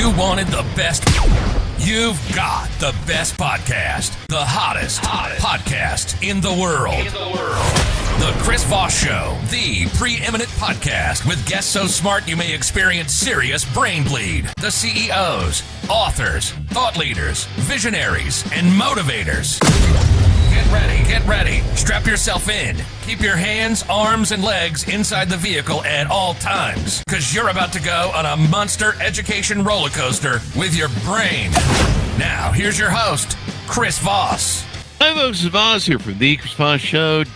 You wanted the best. You've got the best podcast. The hottest podcast in the world. The Chris Voss Show, the preeminent podcast with guests so smart you may experience serious brain bleed. The CEOs, authors, thought leaders, visionaries, and motivators. Get ready. Strap yourself in. Keep your hands, arms, and legs inside the vehicle at all times, because you're about to go on a monster education roller coaster with your brain. Now, here's your host, Chris Voss. Hi, folks. It's Voss here from the Chris Voss Show.com.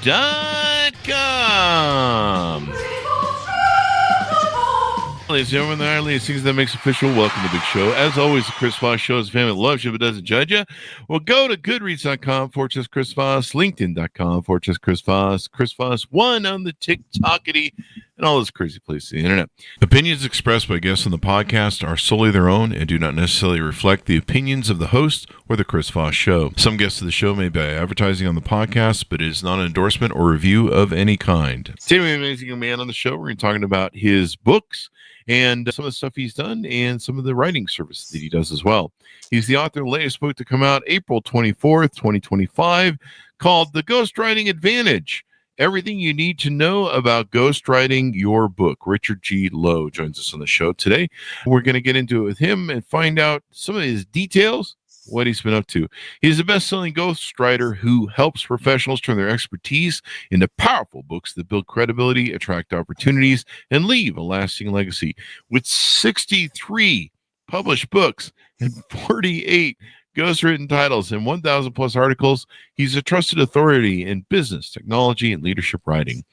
Ladies and gentlemen, there are things that makes official. Welcome to the big show. As always, the Chris Voss Show is a family that loves you but doesn't judge you. Well, go to goodreads.com/Chris Voss, LinkedIn.com/Chris Voss, Chris Voss 1 on the TikTokity, and all those crazy places on the internet. Opinions expressed by guests on the podcast are solely their own and do not necessarily reflect the opinions of the host or the Chris Voss Show. Some guests of the show may be advertising on the podcast, but it is not an endorsement or review of any kind. Today we have an amazing man on the show. We're going to be talking about his books and some of the stuff he's done and some of the writing service that he does as well. He's the author of the latest book to come out April 24th, 2025, called The Ghostwriting Advantage. Everything you need to know about ghostwriting your book. Richard G. Lowe joins us on the show today. We're going to get into it with him and find out some of his details, what he's been up to. He's a best-selling ghostwriter who helps professionals turn their expertise into powerful books that build credibility, attract opportunities, and leave a lasting legacy. With 63 published books and 48 ghostwritten titles and 1,000 plus articles, he's a trusted authority in business, technology, and leadership writing.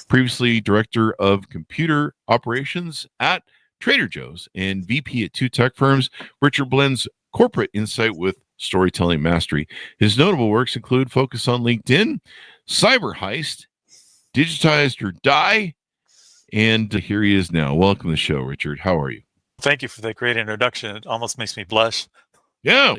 Previously director of computer operations at Trader Joe's and VP at 2 tech firms, Richard blends corporate insight with storytelling mastery. His notable works include Focus on LinkedIn, Cyber Heist, Digitized or Die, and here he is now. Welcome to the show, Richard. How are you? Thank you for that great introduction. It almost makes me blush. Yeah,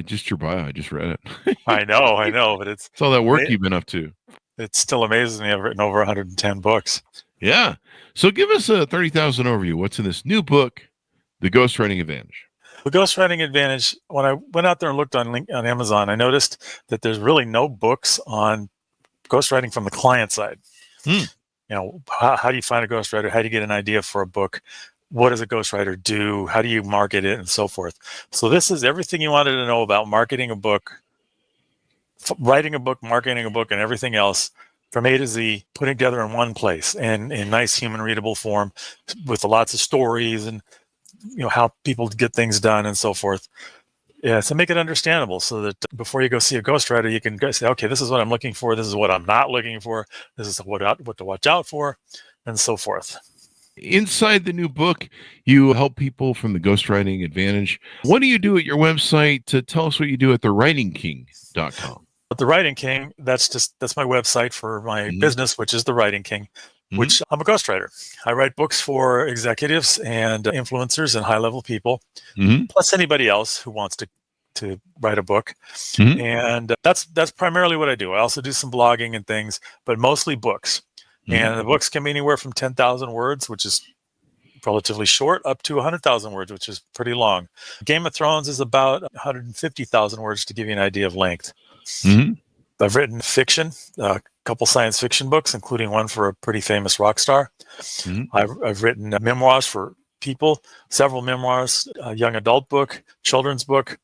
just your bio. I just read it. I know, but it's all that work you've been up to. It still amazes me. I've written over 110 books. Yeah. So give us a 30,000 overview. What's in this new book, The Ghostwriting Advantage? The Ghostwriting Advantage, when I went out there and looked on Amazon, I noticed that there's really no books on ghostwriting from the client side. You know, how do you find a ghostwriter? How do you get an idea for a book? What does a ghostwriter do? How do you market it, and so forth? So this is everything you wanted to know about marketing a book, writing a book, marketing a book, and everything else from A to Z, putting together in one place and in nice human readable form with lots of stories and how people get things done and so forth. Yeah, so make it understandable so that before you go see a ghostwriter, you can go say, okay, this is what I'm looking for. This is what I'm not looking for. This is what to watch out for, and so forth. Inside the new book, you help people from the Ghostwriting Advantage. What do you do at your website? To tell us what you do at thewritingking.com. The Writing King, that's my website for my business, which is The Writing King, which I'm a ghostwriter. I write books for executives and influencers and high-level people, plus anybody else who wants to write a book. And that's primarily what I do. I also do some blogging and things, but mostly books. And the books can be anywhere from 10,000 words, which is relatively short, up to 100,000 words, which is pretty long. Game of Thrones is about 150,000 words to give you an idea of length. I've written fiction, a couple science fiction books, including one for a pretty famous rock star. I've written memoirs for people, several memoirs, a young adult book, children's book,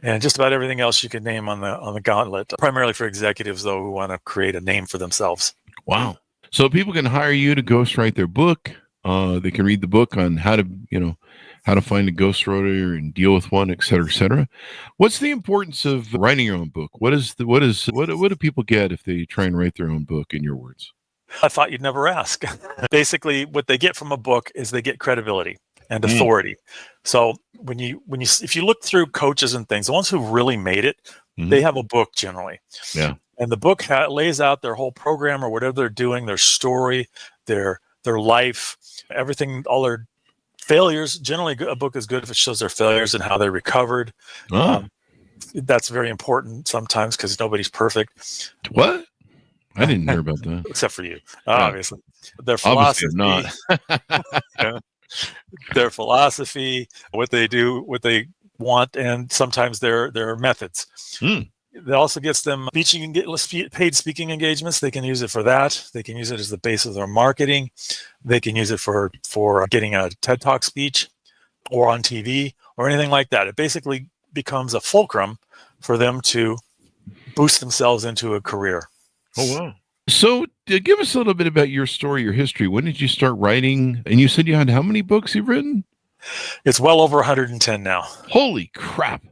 and just about everything else you could name on the gauntlet, primarily for executives, though, who want to create a name for themselves. Wow. So people can hire you to ghostwrite their book. They can read the book on how to find a ghostwriter and deal with one, et cetera, et cetera. What's the importance of writing your own book? What do people get if they try and write their own book, in your words? I thought you'd never ask. Basically, what they get from a book is they get credibility and authority. So if you look through coaches and things, the ones who really made it, they have a book generally. Yeah. And the book lays out their whole program or whatever they're doing, their story, their life, everything, all their failures. Generally, a book is good if it shows their failures and how they recovered. That's very important sometimes because nobody's perfect. What? I didn't hear about that. Except for you, obviously. Their philosophy. Obviously not. their philosophy, what they do, what they want, and sometimes their methods. It also gets them paid speaking engagements. They can use it for that. They can use it as the base of their marketing. They can use it for getting a TED Talk speech or on TV or anything like that. It basically becomes a fulcrum for them to boost themselves into a career. Oh, wow. So give us a little bit about your story, your history. When did you start writing? And you said you had how many books you've written? It's well over 110 now. Holy crap.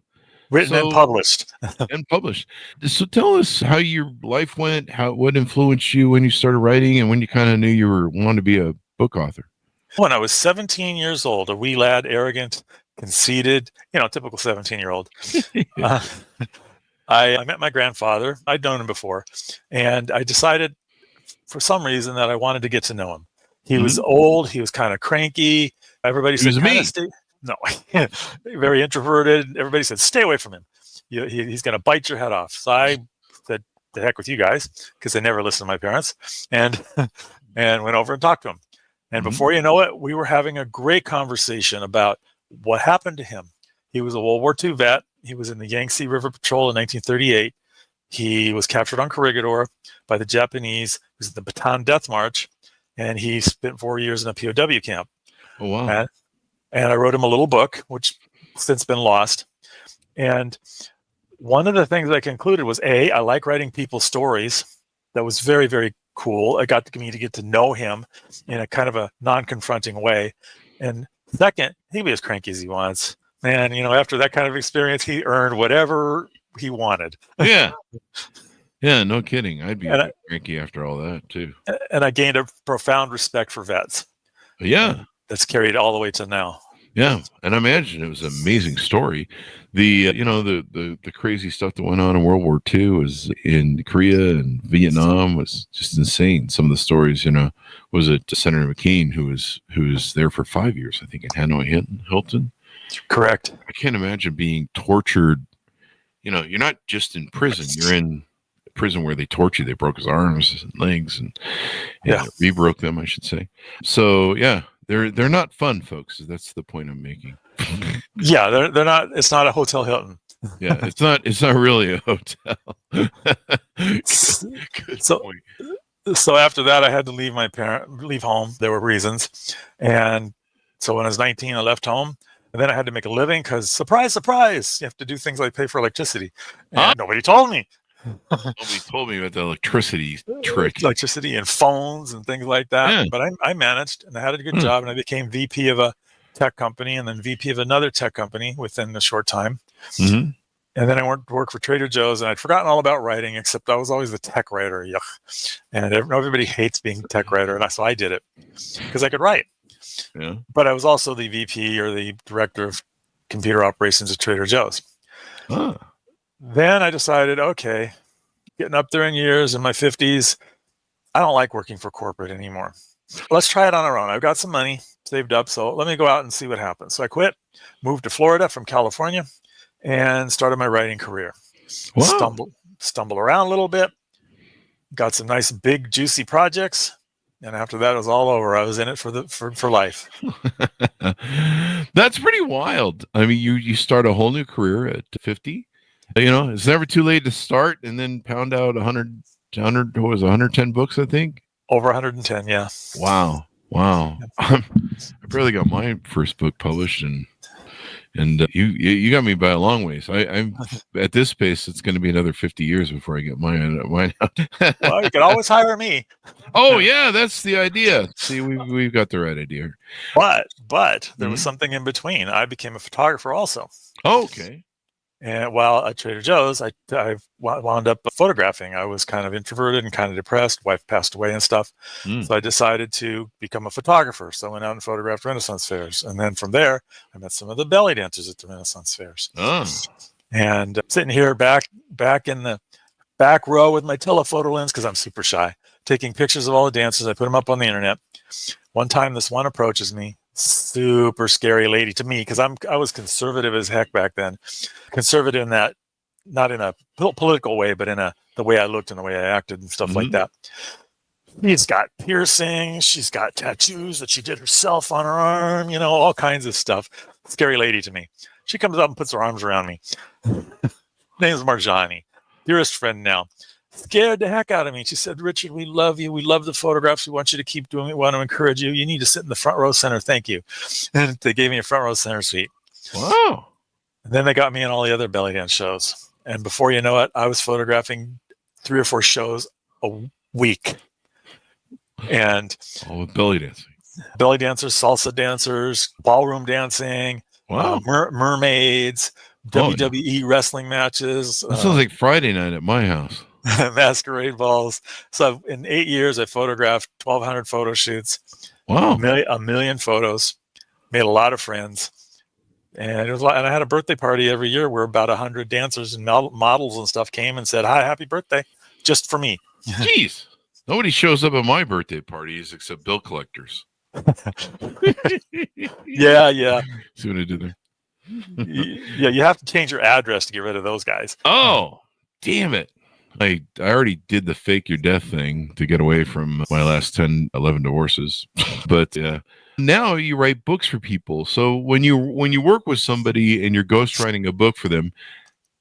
Written and published. So tell us how your life went, what influenced you when you started writing, and when you kind of knew you wanted to be a book author. When I was 17 years old, a wee lad, arrogant, conceited, typical 17-year-old. I met my grandfather. I'd known him before, and I decided for some reason that I wanted to get to know him. He was old. He was kind of cranky. Everybody said, no, very introverted. Everybody said, stay away from him. He's going to bite your head off. So I said, the heck with you guys, because they never listened to my parents, and went over and talked to him. And before you know it, we were having a great conversation about what happened to him. He was a World War II vet. He was in the Yangtze River Patrol in 1938. He was captured on Corregidor by the Japanese. It was the Bataan Death March, and he spent 4 years in a POW camp. Oh, wow. And I wrote him a little book, which since been lost. And one of the things I concluded was, I like writing people's stories. That was very, very cool. It got me to get to know him in a kind of a non-confronting way. And second, he be as cranky as he wants. Man, after that kind of experience, he earned whatever he wanted. Yeah. Yeah, no kidding. I'd be cranky after all that, too. And I gained a profound respect for vets. Yeah. That's carried all the way to now. Yeah, and I imagine it was an amazing story. The the crazy stuff that went on in World War II was in Korea and Vietnam was just insane. Some of the stories, was it Senator McCain who was there for 5 years, I think, in Hanoi Hilton. Correct. I can't imagine being tortured. You're not just in prison; you're in prison where they torture you. They broke his arms and legs, and re-broke them, I should say. So yeah. They're not fun, folks. That's the point I'm making. Yeah, they're not. It's not a Hotel Hilton. Yeah, it's not really a hotel. Good point. So after that, I had to leave home. There were reasons, and so when I was 19, I left home, and then I had to make a living because surprise, surprise, you have to do things like pay for electricity. And nobody told me. Nobody told me about the electricity trick. Electricity and phones and things like that. Yeah. But I managed, and I had a good job, and I became VP of a tech company and then VP of another tech company within a short time. Mm-hmm. And then I worked for Trader Joe's, and I'd forgotten all about writing, except I was always the tech writer. Yuck. And everybody hates being a tech writer, and so I did it because I could write. Yeah. But I was also the VP or the director of computer operations at Trader Joe's. Huh. Then I decided, okay, getting up there in years, in my 50s, I don't like working for corporate anymore. Let's try it on our own. I've got some money saved up, so let me go out and see what happens. So I quit, moved to Florida from California, and started my writing career. Wow. Stumble around a little bit, got some nice, big, juicy projects, and after that, it was all over. I was in it for life. That's pretty wild. I mean, you start a whole new career at 50. It's never too late to start and then pound out 110 books, I think. Over 110, yeah. Wow. I barely got my first book published, and you got me by a long ways. I'm at this pace. It's going to be another 50 years before I get mine out. Well, you can always hire me. Oh yeah, that's the idea. See, we've got the right idea. But there was something in between. I became a photographer also. Oh, okay. And while at Trader Joe's, I wound up photographing. I was kind of introverted and kind of depressed. Wife passed away and stuff. So I decided to become a photographer. So I went out and photographed Renaissance fairs. And then from there, I met some of the belly dancers at the Renaissance fairs. Oh. And sitting here back in the back row with my telephoto lens, because I'm super shy, taking pictures of all the dancers. I put them up on the internet. One time, this one approaches me. Super scary lady to me, because I was conservative as heck back then. Conservative in that, not in a political way, but in the way I looked and the way I acted and stuff like that. She's got piercings. She's got tattoos that she did herself on her arm, all kinds of stuff. Scary lady to me. She comes up and puts her arms around me. Name's Marjani, dearest friend now. Scared the heck out of me. She said, Richard, we love you. We love the photographs. We want you to keep doing it. We want to encourage you. You need to sit in the front row center. Thank you. And they gave me a front row center seat. Wow. And then they got me in all the other belly dance shows. And before you know it, I was photographing 3 or 4 shows a week. And all with belly dancing. Belly dancers, salsa dancers, ballroom dancing, wow, mermaids, WWE wrestling matches. That sounds like Friday night at my house. Masquerade balls. So in 8 years, I photographed 1,200 photo shoots. Wow. A million photos. Made a lot of friends. And it was and I had a birthday party every year where about 100 dancers and models and stuff came and said, "Hi, happy birthday," just for me. Jeez. Nobody shows up at my birthday parties except bill collectors. Yeah. See what I did there? Yeah, you have to change your address to get rid of those guys. Oh, damn it. I already did the fake your death thing to get away from my last 10, 11 divorces. But now you write books for people. So when you work with somebody and you're ghostwriting a book for them,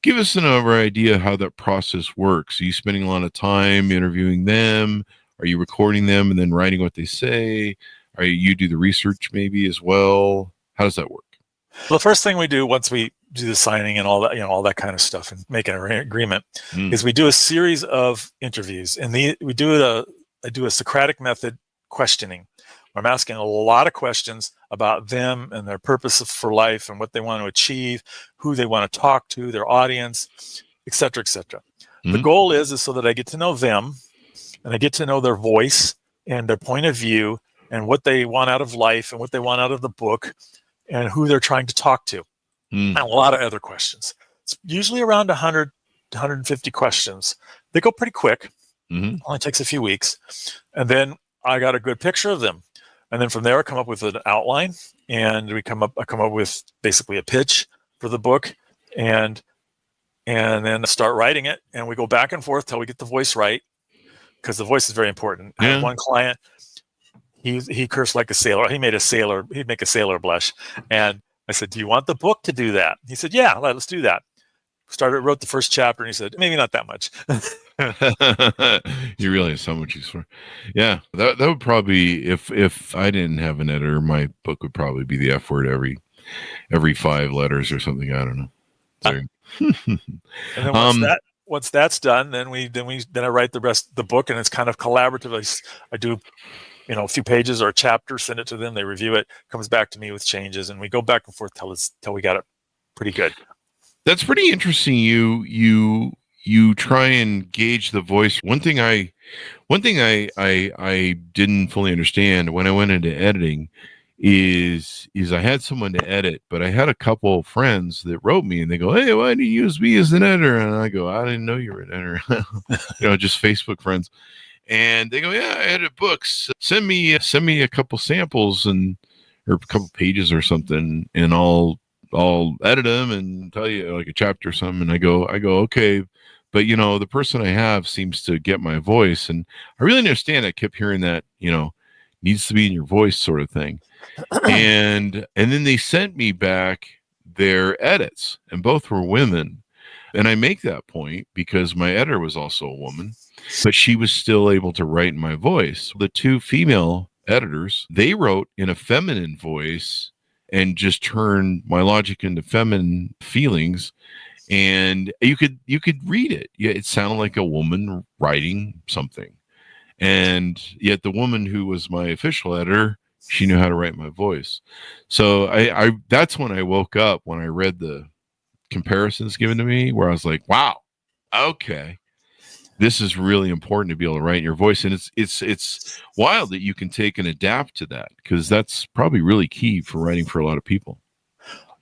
give us another idea how that process works. Are you spending a lot of time interviewing them? Are you recording them and then writing what they say? Are you do the research maybe as well? How does that work? Well, the first thing we do once we do the signing and all that, all that kind of stuff and make an agreement is we do a series of interviews. And I do a Socratic method questioning. I'm asking a lot of questions about them and their purpose for life and what they want to achieve, who they want to talk to, their audience, et cetera, et cetera. The goal is so that I get to know them and I get to know their voice and their point of view and what they want out of life and what they want out of the book and who they're trying to talk to. And a lot of other questions. It's usually around 100 to 150 questions. They go pretty quick. Only takes a few weeks. And then I got a good picture of them. And then from there, I come up with an outline, and I come up with basically a pitch for the book, and then start writing it. And we go back and forth till we get the voice right, because the voice is very important. I had one client, he cursed like a sailor. He'd make a sailor blush. And I said, "Do you want the book to do that?" He said, "Yeah, let's do that." Wrote the first chapter, and he said, "Maybe not that much." You realize how much he's for. Yeah, that would probably, if I didn't have an editor, my book would probably be the F word every 5 letters or something. I don't know. And then once that's done, then I write the rest of the book, and it's kind of collaborative. I do a few pages or a chapter, send it to them, they review it, comes back to me with changes, and we go back and forth till we got it pretty good. That's pretty interesting. You try and gauge the voice. One thing I didn't fully understand when I went into editing is I had someone to edit, but I had a couple of friends that wrote me and they go, "Hey, why do you use me as an editor?" And I go, "I didn't know you were an editor." Just Facebook friends. And they go, "Yeah, I edit books. Send me a couple samples or a couple pages or something, and I'll edit them and tell you like a chapter or something." And I go, "Okay." But, the person I have seems to get my voice. And I really understand. I kept hearing that, needs to be in your voice sort of thing. And then they sent me back their edits, and both were women. And I make that point because my editor was also a woman, but she was still able to write in my voice. The 2 female editors, they wrote in a feminine voice and just turned my logic into feminine feelings. And you could read it. Yeah, it sounded like a woman writing something. And yet the woman who was my official editor, she knew how to write my voice. So I that's when I woke up, when I read the comparisons given to me, where I was like, wow, okay, this is really important to be able to write in your voice. And it's wild that you can take and adapt to that, because that's probably really key for writing for a lot of people.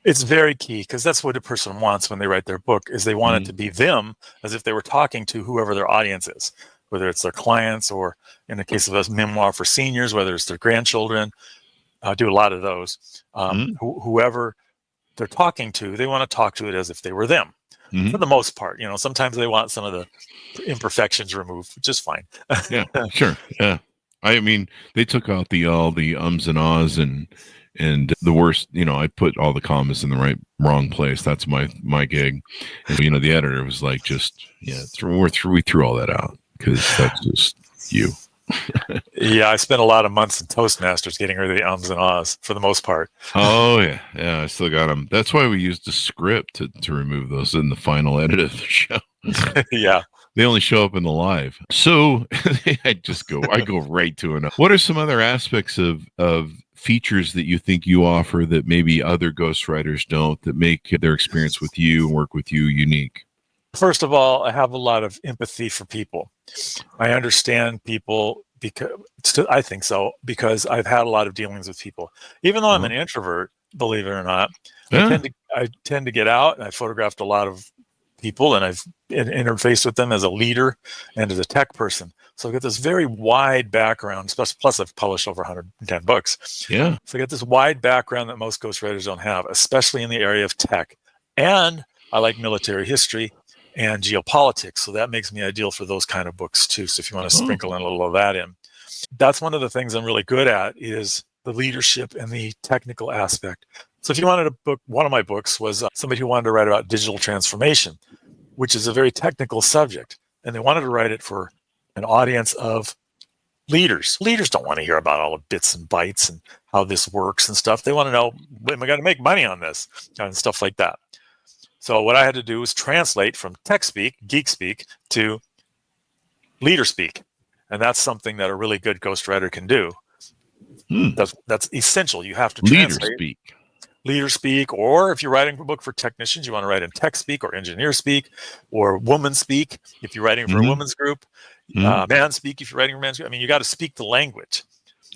It's very key, because that's what a person wants when they write their book, is they want it to be them, as if they were talking to whoever their audience is, whether it's their clients or, in the case of a memoir for seniors, whether it's their grandchildren. I do a lot of those. Whoever they're talking to, they want to talk to it as if they were them. For the most part. Sometimes they want some of the imperfections removed, which is fine. Yeah, sure. Yeah. I mean, they took out all the ums and ahs and the worst, I put all the commas in the wrong place. That's my gig. And the editor was like, we threw all that out because that's just you. Yeah, I spent a lot of months in Toastmasters getting rid of the ums and ahs for the most part. Oh yeah, I still got them. That's why we used a script to remove those in the final edit of the show. Yeah, they only show up in the live. So I go right to it. What are some other aspects of features that you think you offer that maybe other ghostwriters don't, that make their experience with you and work with you unique? First of all, I have a lot of empathy for people. I understand people I think so, because I've had a lot of dealings with people. Even though I'm an introvert, believe it or not, I tend to get out, and I photographed a lot of people, and I've interfaced with them as a leader and as a tech person. So I get this very wide background, plus I've published over 110 books. Yeah. So I get this wide background that most ghostwriters don't have, especially in the area of tech. And I like military history and geopolitics. So that makes me ideal for those kind of books too. So if you want to sprinkle in a little of that in, that's one of the things I'm really good at, is the leadership and the technical aspect. So if you wanted a book, one of my books was somebody who wanted to write about digital transformation, which is a very technical subject. And they wanted to write it for an audience of leaders. Leaders don't want to hear about all the bits and bytes and how this works and stuff. They want to know, am I going to make money on this? And stuff like that. So what I had to do was translate from tech speak, geek speak, to leader speak. And that's something that a really good ghostwriter can do. That's essential. You have to translate. Leader speak, or if you're writing a book for technicians, you want to write in tech speak or engineer speak or woman speak if you're writing for a woman's group, man speak if you're writing for man's group. I mean, you got to speak the language.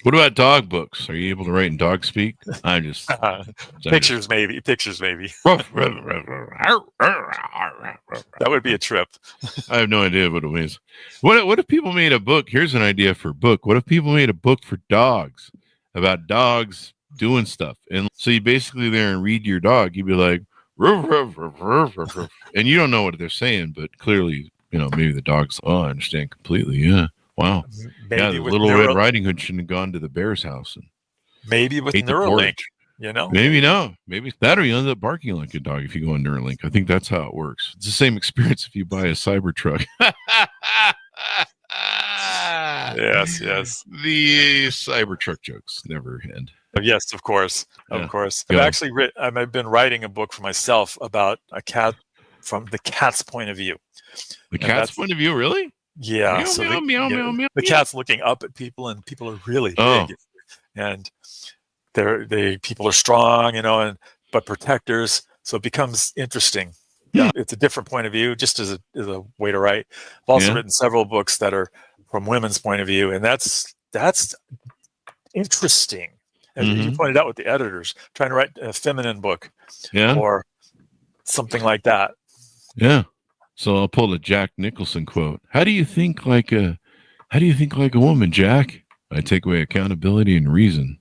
What about dog books? Are you able to write in dog speak? I'm just pictures maybe. That would be a trip. I have no idea what it means. What if people made a book? Here's an idea for a book. What if people made a book for dogs, about dogs doing stuff? And so you basically there and read your dog. You'd be like, ruff, ruff, ruff, ruff, ruff, ruff. And you don't know what they're saying, but clearly, maybe the dog's, I understand completely. Yeah. Wow. Maybe the Little Red Riding Hood shouldn't have gone to the bear's house. And maybe with Neuralink, Maybe no. Maybe that, or you end up barking like a dog if you go on Neuralink. I think that's how it works. It's the same experience if you buy a Cybertruck. Yes. The Cybertruck jokes never end. Yes, of course. I've been writing a book for myself about a cat from the cat's point of view. The cat's point of view, really? Yeah. Meow. The cat's looking up at people, and people are really big, and people are strong, but protectors. So it becomes interesting. Yeah, it's a different point of view, just as a way to write. I've also written several books that are from women's point of view, and that's interesting. As you pointed out with the editors, trying to write a feminine book, or something like that. Yeah. So I'll pull a Jack Nicholson quote. How do you think like a woman, Jack? I take away accountability and reason.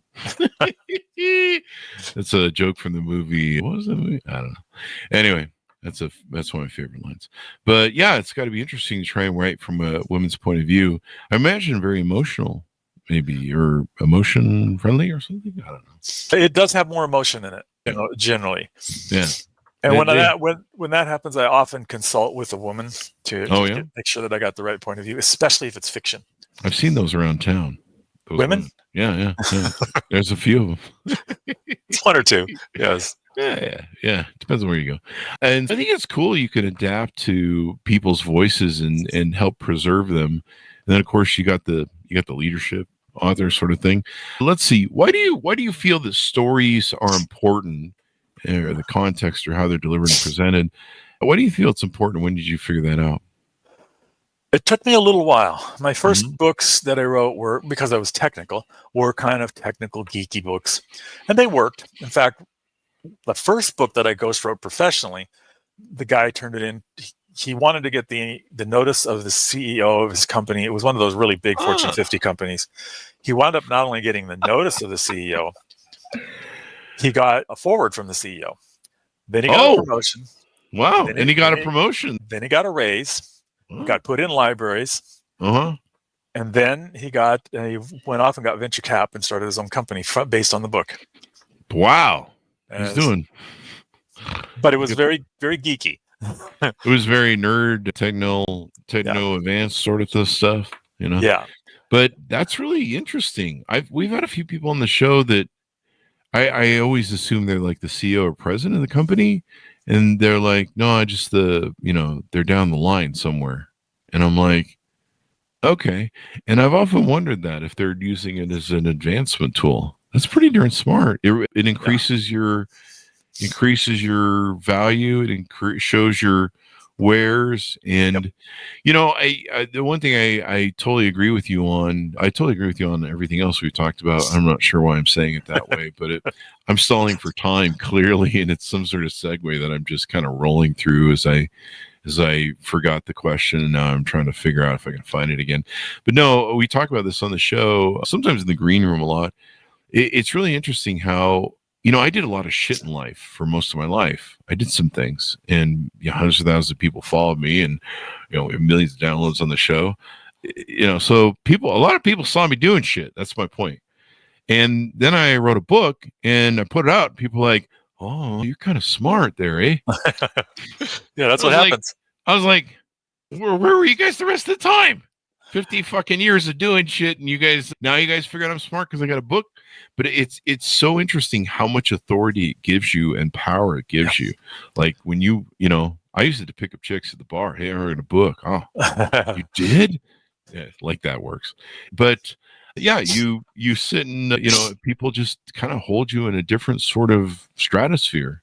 That's a joke from the movie. What was that movie? I don't know. Anyway, that's one of my favorite lines. But yeah, it's got to be interesting to try and write from a woman's point of view. I imagine very emotional, maybe, or emotion friendly or something. I don't know. It does have more emotion in it, generally. Yeah. And when that happens, I often consult with a woman to make sure that I got the right point of view, especially if it's fiction. I've seen those around town. Those women? Yeah. There's a few of them. It's one or two. Yes. Yeah. Depends on where you go. And I think it's cool you can adapt to people's voices and help preserve them. And then of course you got the leadership author sort of thing. Let's see. Why do you feel that stories are important, or the context, or how they're delivered and presented? Why do you feel it's important? When did you figure that out? It took me a little while. My first books that I wrote were, because I was technical, were kind of technical, geeky books. And they worked. In fact, the first book that I ghost wrote professionally, the guy turned it in. He wanted to get the notice of the CEO of his company. It was one of those really big Fortune 50 companies. He wound up not only getting the notice of the CEO, he got a forward from the CEO. Then he got a promotion. Wow. And he got a promotion. Then he got a raise. He got put in libraries. And then he went off and got venture cap and started his own company based on the book. Wow. He's doing. But it was very, very geeky. It was very nerd, techno advanced sort of stuff, Yeah. But that's really interesting. We've had a few people on the show that I always assume they're like the CEO or president of the company, and they're like, no, I just they're down the line somewhere, and I'm like, okay. And I've often wondered that if they're using it as an advancement tool. That's pretty darn smart. It increases your value. It shows your wares. And, the one thing I totally agree with you on, everything else we've talked about. I'm not sure why I'm saying it that way, but I'm stalling for time clearly. And it's some sort of segue that I'm just kind of rolling through as I forgot the question, and now I'm trying to figure out if I can find it again. But no, we talk about this on the show, sometimes in the green room a lot. It's really interesting how, I did a lot of shit in life for most of my life. I did some things, and hundreds of thousands of people followed me, and we have millions of downloads on the show. So a lot of people saw me doing shit. That's my point. And then I wrote a book and I put it out. People were like, oh, you're kind of smart there, eh? Yeah, that's what happens. I was like, where were you guys the rest of the time? 50 fucking years of doing shit, and you guys figure out I'm smart because I got a book. But it's so interesting how much authority it gives you and power it gives you. Like when I used to pick up chicks at the bar. Hey, I read a book. Oh, you did? Yeah, like that works. But yeah, you sit and people just kind of hold you in a different sort of stratosphere.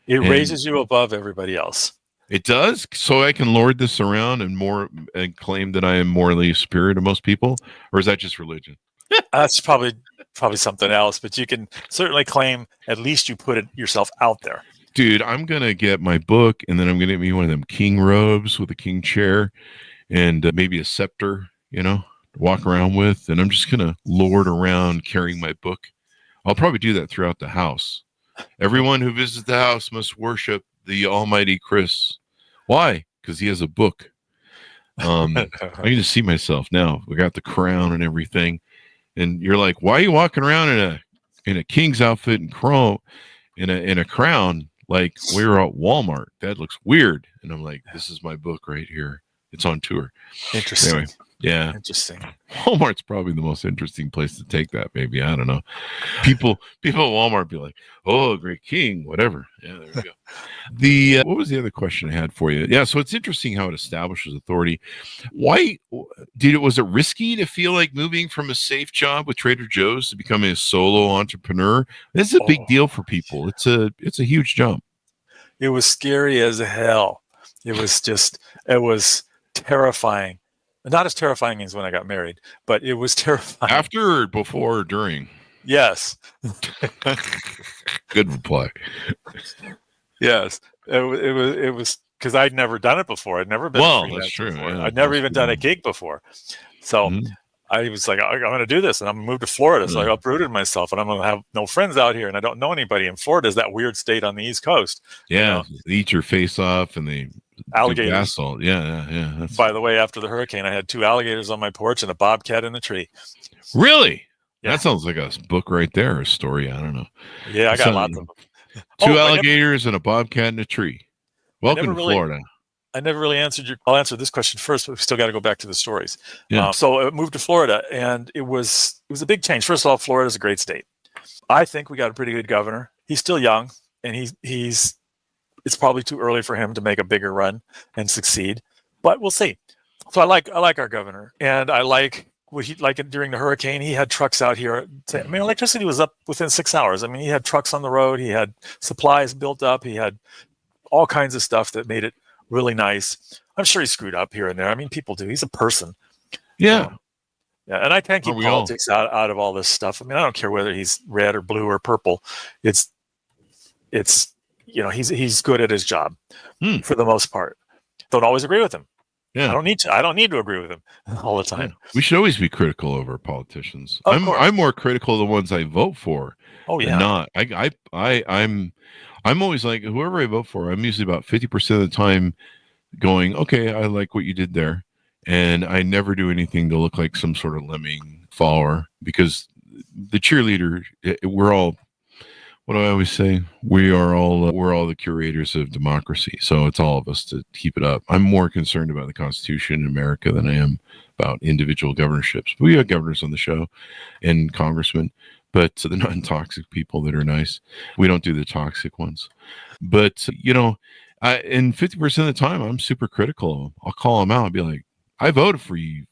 It raises you above everybody else. It does, so I can lord this around and claim that I am morally superior to most people, or is that just religion? That's probably something else, but you can certainly claim at least you put it yourself out there. Dude, I'm gonna get my book, and then I'm gonna get me one of them king robes with a king chair, and maybe a scepter, to walk around with, and I'm just gonna lord around carrying my book. I'll probably do that throughout the house. Everyone who visits the house must worship the almighty Chris. Why? Because he has a book. I can just see myself now. We got the crown and everything, and you're like, why are you walking around in a king's outfit and in a crown like we're at Walmart? That looks weird. And I'm like, this is my book right here. It's on tour. Interesting. Anyway, yeah. Interesting. Walmart's probably the most interesting place to take that, maybe. I don't know. People at Walmart be like, oh, great king, whatever. Yeah, there we go. What was the other question I had for you? Yeah, so it's interesting how it establishes authority. Why was it risky to feel like moving from a safe job with Trader Joe's to becoming a solo entrepreneur? This is a big deal for people. It's a huge jump. It was scary as hell. It was terrifying. Not as terrifying as when I got married, but it was terrifying. After, or before, or during? Yes. Good reply. Yes. It was because I'd never done it before. I'd never been. Well, that's true. Yeah, I'd never even done a gig before. So I was like, I'm going to do this, and I'm going to move to Florida. So I uprooted myself, and I'm going to have no friends out here, and I don't know anybody. And Florida is that weird state on the East Coast. Yeah, they eat your face off, and they alligators. Assault. Yeah. By the way, after the hurricane, I had 2 alligators on my porch and a bobcat in the tree. Really? Yeah. That sounds like a book right there, a story. I don't know. Yeah, I got lots of them. 2 alligators and a bobcat in a tree. Welcome to Florida. I never really answered I'll answer this question first, but we still got to go back to the stories. Yeah. So I moved to Florida, and it was a big change. First of all, Florida is a great state. I think we got a pretty good governor. He's still young, and it's probably too early for him to make a bigger run and succeed, but we'll see. So I like our governor, and I like what he like during the hurricane. He had trucks out here. I mean, electricity was up within 6 hours. I mean, he had trucks on the road. He had supplies built up. He had all kinds of stuff that made it really nice. I'm sure he screwed up here and there. I mean, people do. He's a person. Yeah. Yeah, and I can't keep politics out of all this stuff. I mean, I don't care whether he's red or blue or purple. It's he's good at his job for the most part. Don't always agree with him. Yeah. I don't need to agree with them all the time. Yeah. We should always be critical of our politicians. Of course. I'm more critical of the ones I vote for. Oh than yeah. not. I'm always like, whoever I vote for, I'm usually about 50% of the time going, okay, I like what you did there. And I never do anything to look like some sort of lemming follower, because the cheerleader, we're all, what do I always say? We're all the curators of democracy. So it's all of us to keep it up. I'm more concerned about the Constitution in America than I am about individual governorships. We have governors on the show and congressmen, but they're not toxic people that are nice. We don't do the toxic ones. But, and 50% of the time, I'm super critical of them. I'll call them out and be like, I voted for you,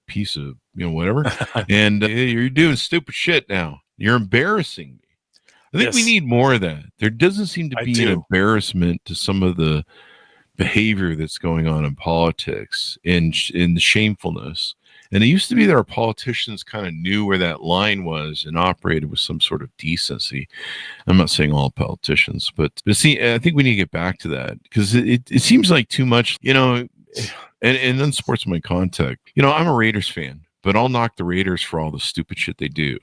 piece of, whatever. And you're doing stupid shit now. You're embarrassing me. I think we need more of that. There doesn't seem to be an embarrassment to some of the behavior that's going on in politics, in the shamefulness. And it used to be that our politicians kind of knew where that line was and operated with some sort of decency. I'm not saying all politicians, but see, I think we need to get back to that, because it seems like too much, and then sports my contact. I'm a Raiders fan, but I'll knock the Raiders for all the stupid shit they do.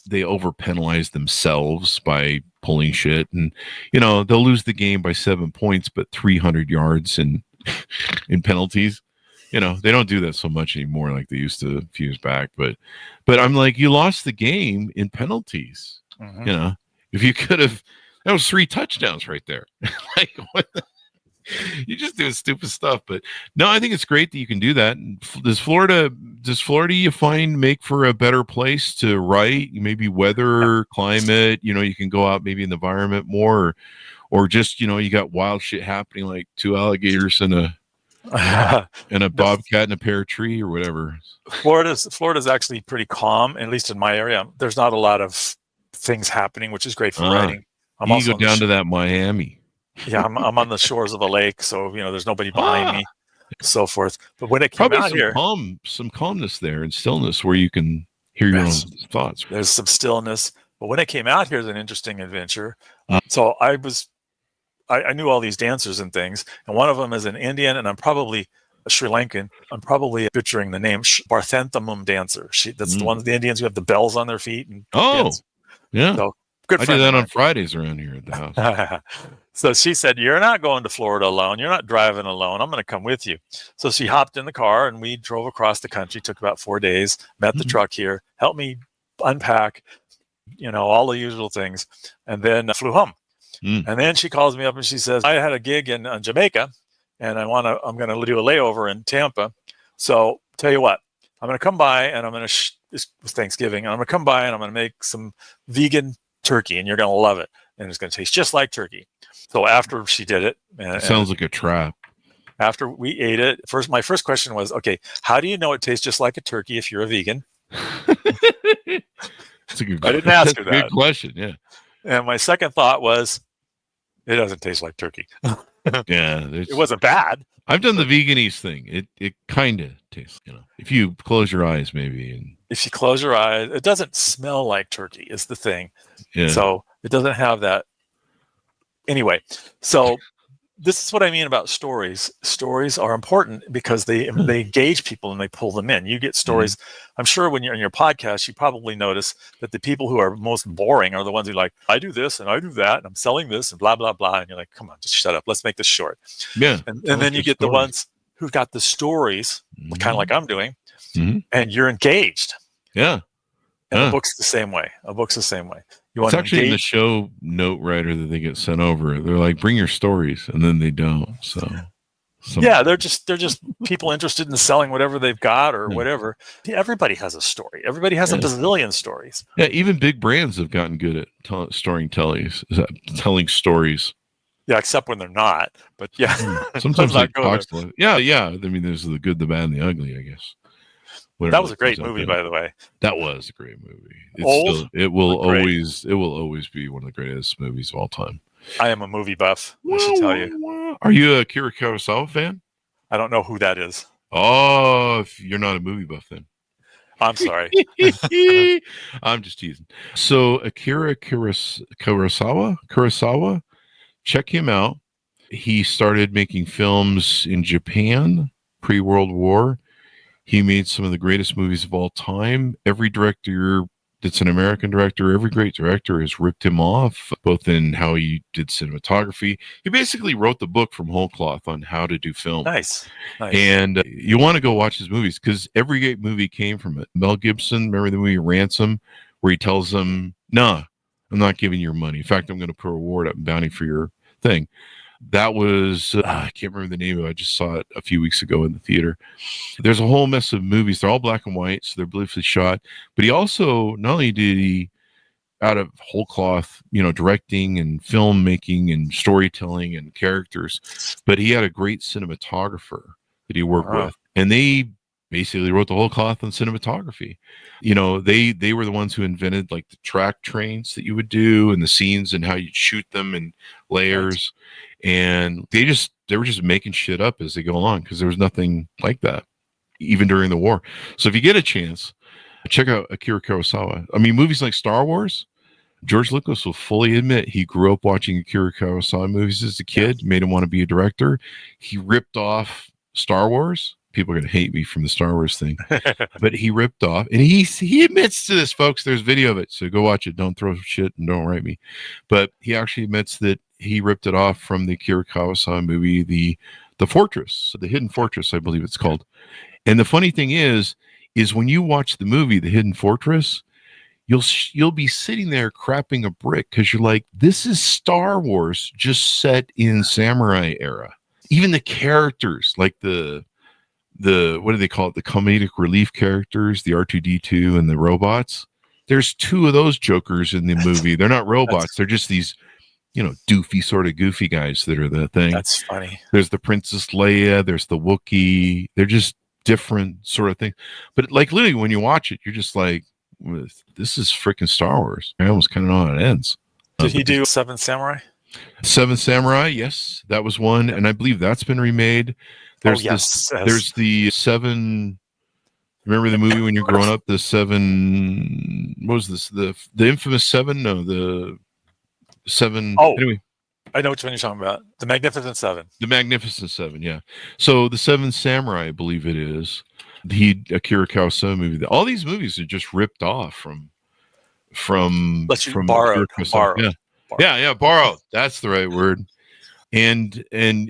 They over penalize themselves by pulling shit, and they'll lose the game by 7 points, but 300 yards in penalties. They don't do that so much anymore like they used to a few years back. But I'm like, you lost the game in penalties. Mm-hmm. If you could have, that was 3 touchdowns right there. Like, what you're just doing stupid stuff. But no, I think it's great that you can do that. Does Florida you find make for a better place to write? Maybe weather, climate, you can go out maybe in the environment more, or just, you got wild shit happening, like 2 alligators and a bobcat in a pear tree or whatever. Florida's actually pretty calm, at least in my area. There's not a lot of things happening, which is great for writing. You go down to that Miami. Yeah, I'm on the shores of a lake, so there's nobody behind me, so forth. But when it came out here, some calmness there and stillness where you can hear your own thoughts. There's some stillness. But when it came out here, it's an interesting adventure. So I knew all these dancers and things, and one of them is an Indian, and I'm probably a Sri Lankan. I'm probably butchering the name. Barthenthemum dancer. That's the one of the Indians who have the bells on their feet. And dance. Yeah. So, good. I do that on Fridays around here at the house. So she said, "You're not going to Florida alone. You're not driving alone. I'm going to come with you." So she hopped in the car and we drove across the country. Took about 4 days. Met the truck here. Helped me unpack, all the usual things, and then flew home. And then she calls me up and she says, "I had a gig in Jamaica, and I'm going to do a layover in Tampa. So tell you what, I'm going to come by and I'm going to this was Thanksgiving, and I'm going to come by and I'm going to make some vegan turkey, and you're going to love it, and it's going to taste just like turkey." So after she did it, it sounds like a trap. After we ate it, my first question was, okay, how do you know it tastes just like a turkey if you're a vegan? That's a good. I didn't ask her that. Good question. Yeah. And my second thought was, it doesn't taste like turkey. Yeah, it wasn't bad. I've done the veganese thing. It kind of tastes, if you close your eyes, maybe. And if you close your eyes, it doesn't smell like turkey is the thing. Yeah. So it doesn't have that. Anyway, so this is what I mean about stories. Stories are important because they engage people and they pull them in. You get stories. I'm sure when you're in your podcast, you probably notice that the people who are most boring are the ones who like, I do this and I do that and I'm selling this and blah, blah, blah. And you're like, come on, just shut up. Let's make this short. Yeah. And then you get the ones who've got the stories, kind of like I'm doing, and you're engaged. Yeah. And a book's the same way. It's actually in the show note writer that they get sent over. They're like, bring your stories, and then they don't. So yeah, they're just people interested in selling whatever they've got or whatever. Everybody has a story. Everybody has a bazillion stories. Yeah, even big brands have gotten good at telling stories. Yeah, except when they're not. But yeah, sometimes they talk. Yeah. I mean, there's the good, the bad, and the ugly, I guess. Whatever that was a great movie, by the way. That was a great movie. It will always be one of the greatest movies of all time. I am a movie buff. I should tell you. Are you a Akira Kurosawa fan? I don't know who that is. Oh, if you're not a movie buff, then I'm sorry. I'm just teasing. So Akira Kurosawa, check him out. He started making films in Japan pre-World War. He made some of the greatest movies of all time. Every director that's an American director, every great director has ripped him off, both in how he did cinematography. He basically wrote the book from whole cloth on how to do film. Nice. And you want to go watch his movies because every great movie came from it. Mel Gibson, remember the movie Ransom, where he tells them, "Nah, I'm not giving you your money. In fact, I'm going to put a reward up and bounty for your thing." That was, I can't remember the name of it. I just saw it a few weeks ago in the theater. There's a whole mess of movies. They're all black and white, so they're beautifully shot. But he also, not only did he, out of whole cloth, directing and filmmaking and storytelling and characters, but he had a great cinematographer that he worked with. And they basically wrote the whole cloth on cinematography. They were the ones who invented like the track trains that you would do and the scenes and how you'd shoot them in layers. And they were just making shit up as they go along because there was nothing like that even during the war. So if you get a chance, check out Akira Kurosawa. I mean, movies like Star Wars, George Lucas will fully admit he grew up watching Akira Kurosawa movies as a kid, made him want to be a director. He ripped off Star Wars. People are going to hate me from the Star Wars thing, but he ripped off, and he admits to this, folks. There's video of it, so go watch it. Don't throw shit and don't write me. But he actually admits that he ripped it off from the Akira Kurosawa movie, the Fortress, the Hidden Fortress, I believe it's called. And the funny thing is when you watch the movie, The Hidden Fortress, you'll be sitting there crapping a brick because you're like, this is Star Wars just set in samurai era. Even the characters, like the what do they call it? The comedic relief characters, the R2-D2 and the robots. There's two of those jokers in the movie. They're not robots. They're just these, doofy sort of goofy guys that are the thing. That's funny. There's the Princess Leia. There's the Wookiee. They're just different sort of thing. But like literally when you watch it, you're just like, this is freaking Star Wars. I almost kind of know how it ends. Did he do Seven Samurai? Seven Samurai, yes. That was one. And I believe that's been remade. There's there's the seven. Remember the movie when you're growing up? The seven. What was this? The infamous seven? No, the seven. Oh, anyway, I know which one you're talking about. The Magnificent Seven. The Magnificent Seven. Yeah. So the Seven Samurai, I believe it is the Akira Kurosawa movie. All these movies are just ripped off from borrowed. Yeah, borrowed. That's the right word. And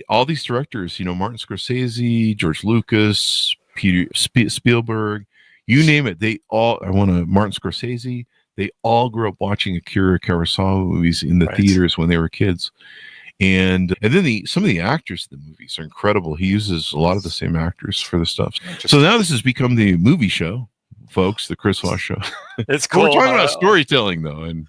all these directors, Martin Scorsese, George Lucas, Peter Spielberg, you name it, Martin Scorsese, they all grew up watching Akira Kurosawa movies in the theaters when they were kids. And then some of the actors in the movies are incredible. He uses a lot of the same actors for the stuff. So now this has become the movie show, folks, the Chris Voss Show. It's cool. We're talking about storytelling, though. And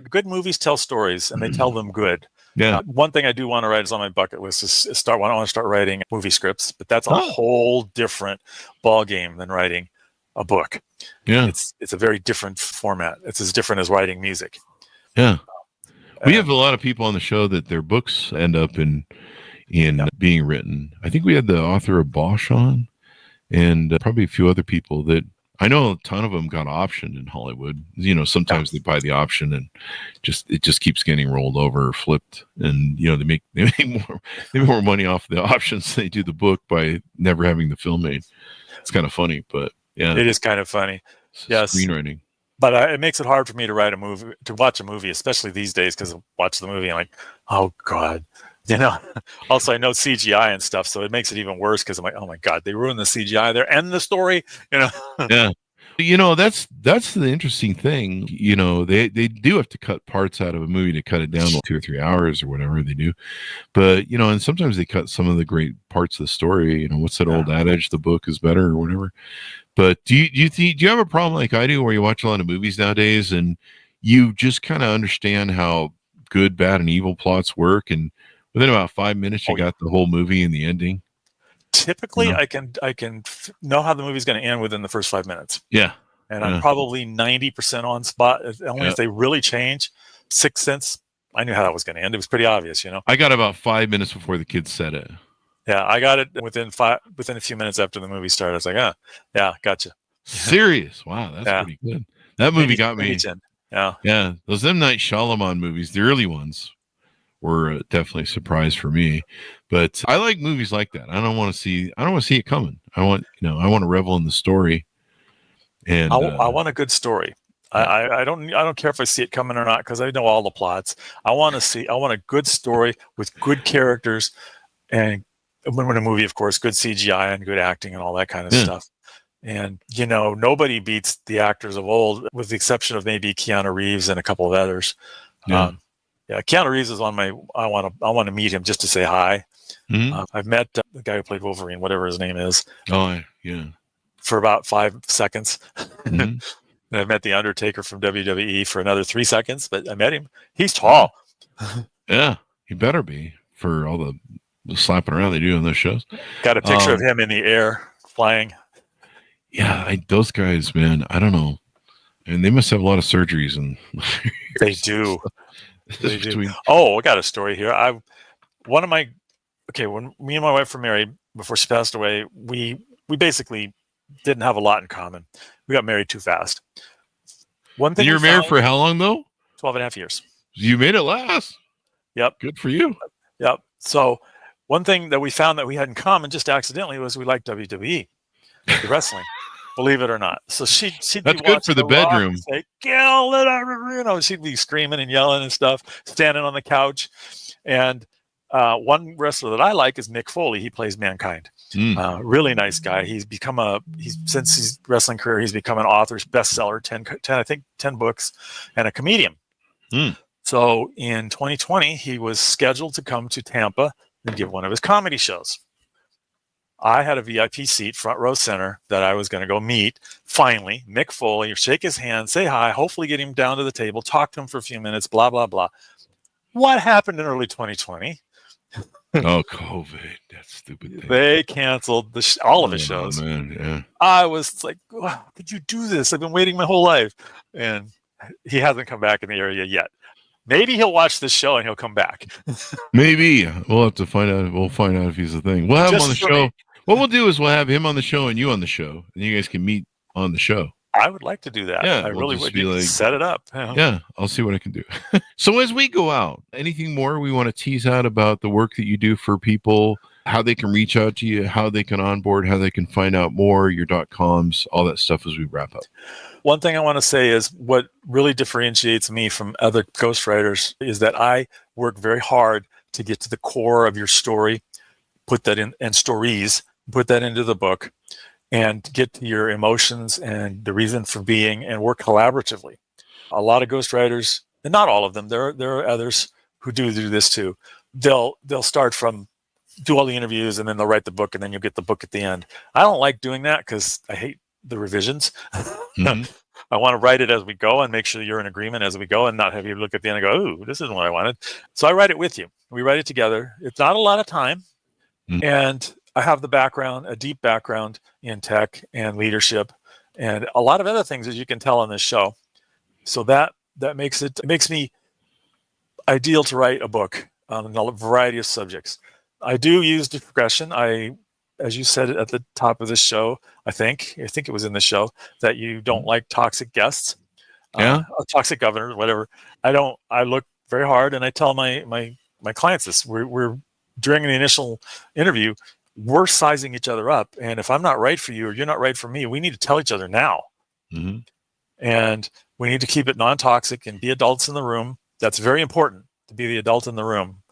good movies tell stories, and they tell them good. Yeah. One thing I do want to write is on my bucket list is I want to start writing movie scripts, but that's a whole different ball game than writing a book. Yeah. It's a very different format. It's as different as writing music. Yeah. We have a lot of people on the show that their books end up in being written. I think we had the author of Bosch on, and probably a few other people that I know a ton of them got optioned in Hollywood. Sometimes they buy the option and it just keeps getting rolled over or flipped. And, they make more money off the options than they do the book by never having the film made. It's kind of funny, but yeah. It is kind of funny. Yes. Screenwriting. But it makes it hard for me to watch a movie, especially these days, because I watch the movie and I'm like, oh God. Also I know CGI and stuff, so it makes it even worse because I'm like, oh my God, they ruined the CGI there and the story. Yeah. That's the interesting thing. They do have to cut parts out of a movie to cut it down to 2 or 3 hours or whatever they do. But and sometimes they cut some of the great parts of the story. What's that old adage? The book is better or whatever. But do you have a problem like I do where you watch a lot of movies nowadays and you just kind of understand how good, bad, and evil plots work, and within about 5 minutes you got the whole movie and the ending? Typically, I can know how the movie's going to end within the first 5 minutes. Yeah, and I'm probably 90% on spot. Only if they really change. Sixth Sense, I knew how that was going to end. It was pretty obvious, I got about 5 minutes before the kids said it. Yeah, I got it within a few minutes after the movie started. I was like, yeah, gotcha. Serious? Wow, that's pretty good. That movie got me. Yeah. Yeah, those M. Night Shyamalan movies, the early ones, were definitely a surprise for me. But I like movies like that. I don't want to see it coming. I want to revel in the story. And I want a good story. I don't care if I see it coming or not, because I know all the plots. I want a good story with good characters, and when a movie, of course, good CGI and good acting and all that kind of stuff. And nobody beats the actors of old, with the exception of maybe Keanu Reeves and a couple of others. Keanu Reeves is on my. I want to meet him just to say hi. I've met the guy who played Wolverine, whatever his name is. Oh yeah. For about 5 seconds. And I've met the Undertaker from WWE for another 3 seconds, but I met him. He's tall. Yeah, he better be, for all the slapping around they do on those shows. Got a picture of him in the air flying. Yeah, those guys, man, I don't know. And they must have a lot of surgeries. And they do. They do. Oh, I got a story here. When me and my wife were married, before she passed away, we basically didn't have a lot in common. We got married too fast. One thing. You were married for how long, though? 12 and a half years. You made it last. Yep. Good for you. Yep. So one thing that we found that we had in commmen, just accidentally, was we liked WWE, the wrestling. Believe it or not. So she'd That's be good for the bedroom. Say, she'd be screaming and yelling and stuff, standing on the couch. And one wrestler that I like is Mick Foley. He plays Mankind. Really nice guy. Since his wrestling career, he's become an author's bestseller, 10 books, and a comedian. So in 2020, he was scheduled to come to Tampa and give one of his comedy shows. I had a VIP seat, front row center, that I was going to go meet. Finally, Mick Foley, shake his hand, say hi, hopefully get him down to the table, talk to him for a few minutes, blah, blah, blah. What happened in early 2020? Oh, COVID. That stupid thing. They canceled all of his shows. Man, yeah. I was like, wow, how could you do this? I've been waiting my whole life. And he hasn't come back in the area yet. Maybe he'll watch this show and he'll come back. Maybe. We'll have to find out. We'll find out if he's a thing. We'll have him on the show. What we'll do is we'll have him on the show and you on the show. And you guys can meet on the show. I would like to do that. Yeah, I really would. Set it up. Yeah, I'll see what I can do. So as we go out, anything more we want to tease out about the work that you do for people, how they can reach out to you, how they can onboard, how they can find out more, your .coms, all that stuff as we wrap up. One thing I want to say is what really differentiates me from other ghostwriters is that I work very hard to get to the core of your story, put that in, and stories, put that into the book, and get to your emotions and the reason for being, and work collaboratively. A lot of ghostwriters, and not all of them, there are others who do this too. They'll start from do all the interviews and then they'll write the book and then you'll get the book at the end. I don't like doing that because I hate the revisions. I want to write it as we go and make sure you're in agreement as we go and not have you look at the end and go, ooh, this isn't what I wanted. So I write it with you. We write it together. It's not a lot of time. And I have the background, a deep background in tech and leadership and a lot of other things, as you can tell on this show. So that makes me ideal to write a book on a variety of subjects. I do use discretion. As you said at the top of this show, I think it was in the show that you don't like toxic guests, toxic governors, whatever. I look very hard and I tell my clients this. We're during the initial interview, we're sizing each other up. And if I'm not right for you or you're not right for me, we need to tell each other now. And we need to keep it non-toxic and be adults in the room. That's very important, to be the adult in the room.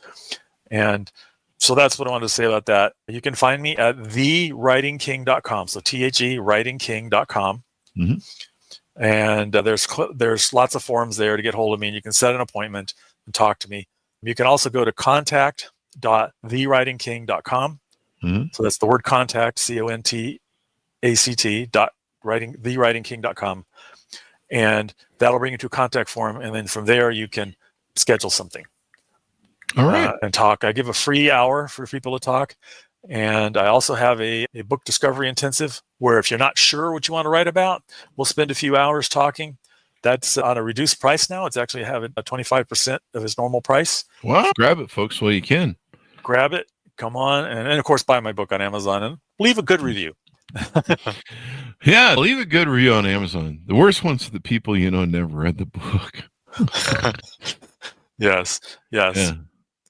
And so that's what I wanted to say about that. You can find me at thewritingking.com. So thewritingking.com. And there's lots of forums there to get hold of me, and you can set an appointment and talk to me. You can also go to contact.thewritingking.com. So that's the word contact, thewritingking.com. And that'll bring you to a contact form. And then from there, you can schedule something. All right. And talk. I give a free hour for people to talk. And I also have a book discovery intensive where if you're not sure what you want to write about, we'll spend a few hours talking. That's on a reduced price now. It's actually having a 25% of its normal price. Wow. Grab it, folks, while you can. Grab it. Come on. And of course, buy my book on Amazon and leave a good review. Yeah, leave a good review on Amazon. The worst one's the people never read the book. Yes. Yeah.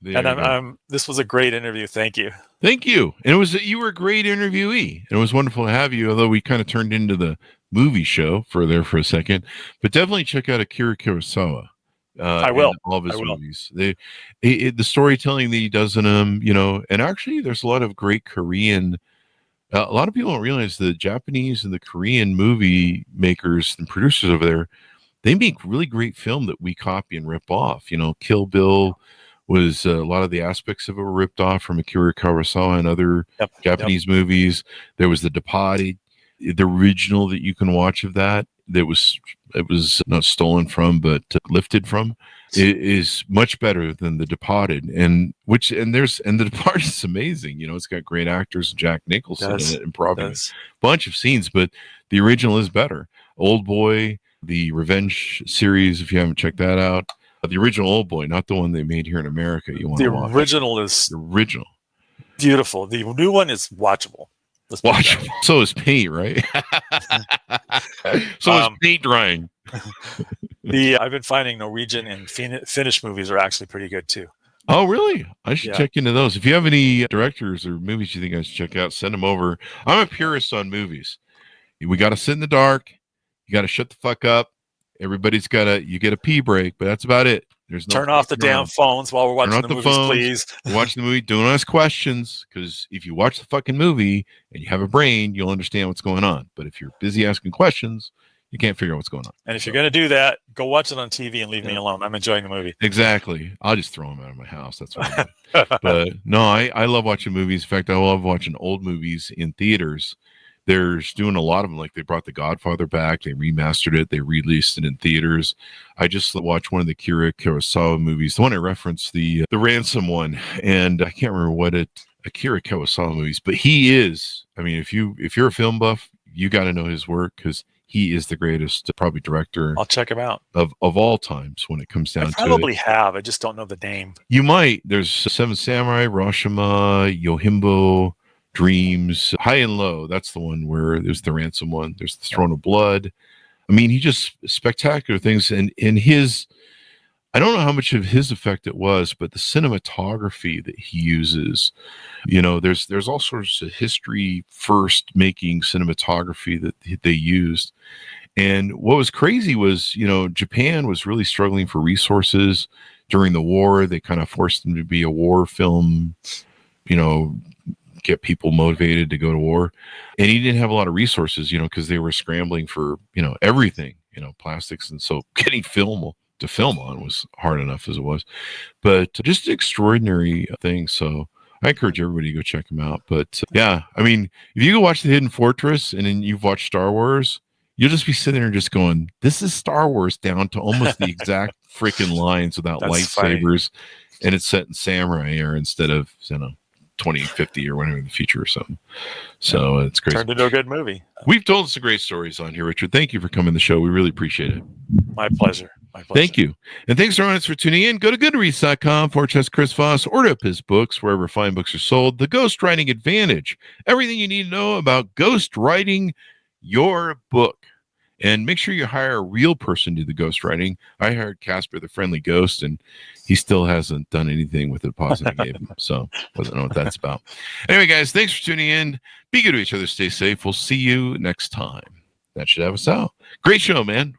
And this was a great interview. Thank you. Thank you. And you were a great interviewee, and it was wonderful to have you. Although we kind of turned into the movie show for a second, but definitely check out Akira Kurosawa. I will. All of his movies. The storytelling that he does in them, and actually there's a lot of great Korean. A lot of people don't realize the Japanese and the Korean movie makers and producers over there, they make really great film that we copy and rip off. Kill Bill was a lot of the aspects of it were ripped off from Akira Kurosawa and other Japanese movies. There was The Departed, the original that you can watch of that. It was not stolen from, but lifted from. It is much better than The Departed, and The Departed is amazing. It's got great actors, Jack Nicholson in it, improvising a bunch of scenes, but the original is better. Old Boy, the Revenge series, if you haven't checked that out, the original Old Boy, not the one they made here in America. The original is the original, beautiful. The new one is watchable. Watchable. So is paint, right? So is paint drying. I've been finding Norwegian and Finnish movies are actually pretty good too. Oh, really? I should check into those. If you have any directors or movies you think I should check out, send them over. I'm a purist on movies. We got to sit in the dark. You got to shut the fuck up. Everybody's you get a pee break, but that's about it. There's no turn off the damn phones while we're watching the movies, please. You're watching the movie. Don't ask questions, because if you watch the fucking movie and you have a brain, you'll understand what's going on. But if you're busy asking questions, you can't figure out what's going on. And if you're going to do that, go watch it on TV and leave me alone. I'm enjoying the movie. Exactly. I'll just throw them out of my house. That's what I do. But no, I love watching movies. In fact, I love watching old movies in theaters. They're doing a lot of them. Like they brought The Godfather back. They remastered it. They released it in theaters. I just watched one of the Akira Kurosawa movies, the one I referenced, the Ransom one. And I can't remember Akira Kurosawa movies, but he is, if you're a film buff, you got to know his work, because he is the greatest, probably director. I'll check him out. Of all times when it comes down to it. I probably have. I just don't know the name. You might. There's Seven Samurai, Rashomon, Yojimbo, Dreams, High and Low. That's the one where there's the Ransom one. There's the Throne of Blood. He just spectacular things. And in his, I don't know how much of his effect it was, but the cinematography that he uses, there's all sorts of history first making cinematography that they used. And what was crazy was, Japan was really struggling for resources during the war. They kind of forced them to be a war film, get people motivated to go to war. And he didn't have a lot of resources, because they were scrambling for, everything, plastics. And so getting film to film on was hard enough as it was, but just extraordinary things. So I encourage everybody to go check them out. But if you go watch The Hidden Fortress and then you've watched Star Wars, you'll just be sitting there just going, this is Star Wars down to almost the exact freaking lines without lightsabers. Funny. And it's set in samurai era instead of, 2050 or whatever in the future or something. So it's crazy. Turned into a good movie. We've told some great stories on here, Richard. Thank you for coming to the show. We really appreciate it. My pleasure. Thank you. And thanks to our audience for tuning in. Go to goodreads.com/Chris Voss. Order up his books wherever fine books are sold. The Ghostwriting Advantage. Everything you need to know about ghostwriting your book. And make sure you hire a real person to do the ghostwriting. I hired Casper the Friendly Ghost, and he still hasn't done anything with the deposit I gave him. So doesn't know what that's about. Anyway, guys, thanks for tuning in. Be good to each other. Stay safe. We'll see you next time. That should have us out. Great show, man.